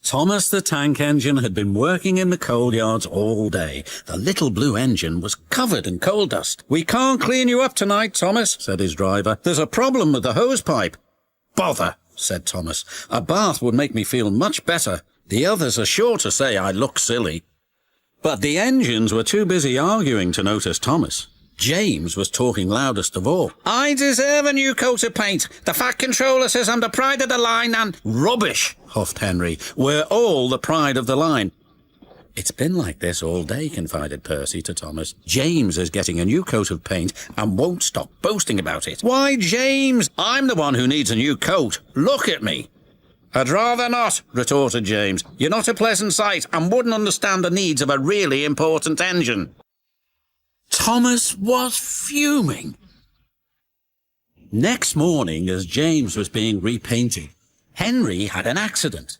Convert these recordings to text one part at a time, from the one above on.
Thomas the tank engine had been working in the coal yards all day. The little blue engine was covered in coal dust. "We can't clean you up tonight, Thomas," said his driver. "There's a problem with the hose pipe." "Bother," said Thomas. "A bath would make me feel much better. The others are sure to say I look silly." But the engines were too busy arguing to notice Thomas. James was talking loudest of all. "I deserve a new coat of paint. The Fat Controller says I'm the pride of the line and—" "Rubbish," huffed Henry. "We're all the pride of the line." "It's been like this all day," confided Percy to Thomas. "James is getting a new coat of paint and won't stop boasting about it." "Why, James, I'm the one who needs a new coat. Look at me." "I'd rather not," retorted James. "You're not a pleasant sight and wouldn't understand the needs of a really important engine." Thomas was fuming. Next morning, as James was being repainted, Henry had an accident.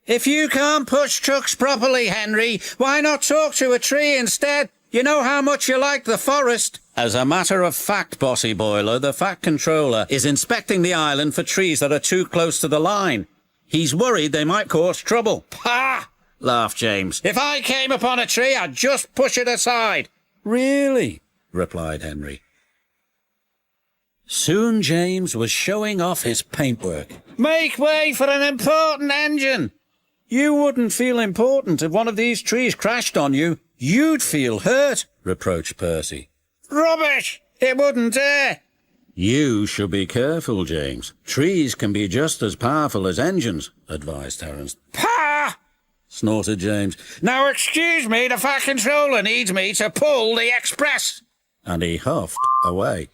"If you can't push trucks properly, Henry, why not talk to a tree instead? You know how much you like the forest." "As a matter of fact, Bossy Boiler, the Fat Controller is inspecting the island for trees that are too close to the line. He's worried they might cause trouble." "Pah!" laughed James. "If I came upon a tree, I'd just push it aside." "Really?" replied Henry. Soon James was showing off his paintwork. "Make way for an important engine." "You wouldn't feel important if one of these trees crashed on you. You'd feel hurt," reproached Percy. "Rubbish! It wouldn't dare." "You should be careful, James. Trees can be just as powerful as engines," advised Terence. "Pah!" snorted James. "Now excuse me, the Fat Controller needs me to pull the express." And he huffed away.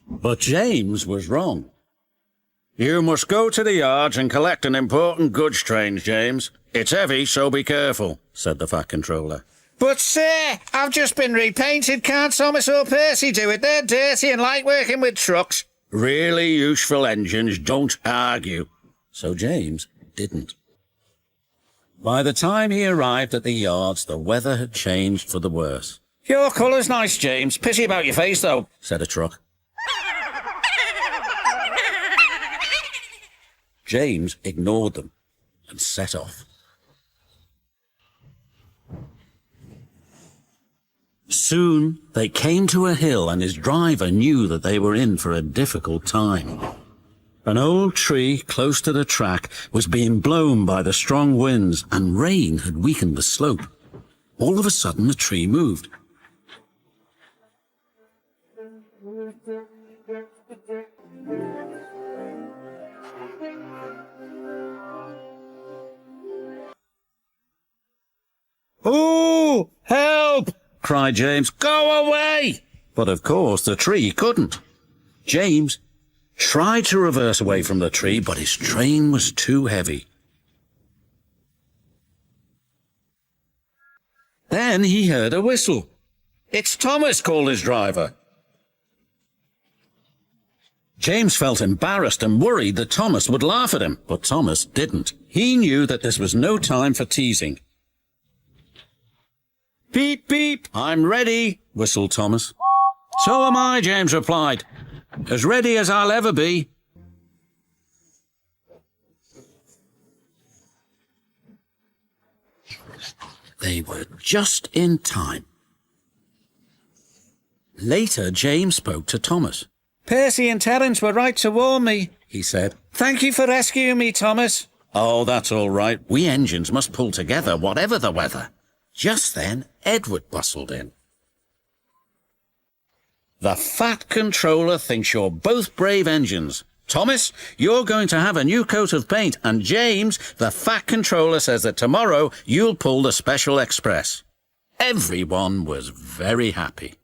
But James was wrong. "You must go to the yards and collect an important goods train, James. It's heavy, so be careful," said the Fat Controller. "But, sir, I've just been repainted. Can't Thomas or Percy do it? They're dirty and like working with trucks." Really useful engines don't argue. So James didn't. By the time he arrived at the yards, the weather had changed for the worse. "Your colour's nice, James. Pity about your face, though," said a truck. James ignored them and set off. Soon they came to a hill, and his driver knew that they were in for a difficult time. An old tree close to the track was being blown by the strong winds, and rain had weakened the slope. All of a sudden the tree moved. "Oh, help!" cried James. "Go away!" But of course the tree couldn't. James tried to reverse away from the tree, but his train was too heavy. Then he heard a whistle. "It's Thomas," called his driver. James felt embarrassed and worried that Thomas would laugh at him, but Thomas didn't. He knew that this was no time for teasing. "Beep, beep, I'm ready," whistled Thomas. "So am I," James replied. "As ready as I'll ever be." They were just in time. Later, James spoke to Thomas. "Percy and Terence were right to warn me," he said. "Thank you for rescuing me, Thomas." "Oh, that's all right. We engines must pull together, whatever the weather." Just then, Edward bustled in. "The Fat Controller thinks you're both brave engines. Thomas, you're going to have a new coat of paint, and James, the Fat Controller says that tomorrow you'll pull the Special Express." Everyone was very happy.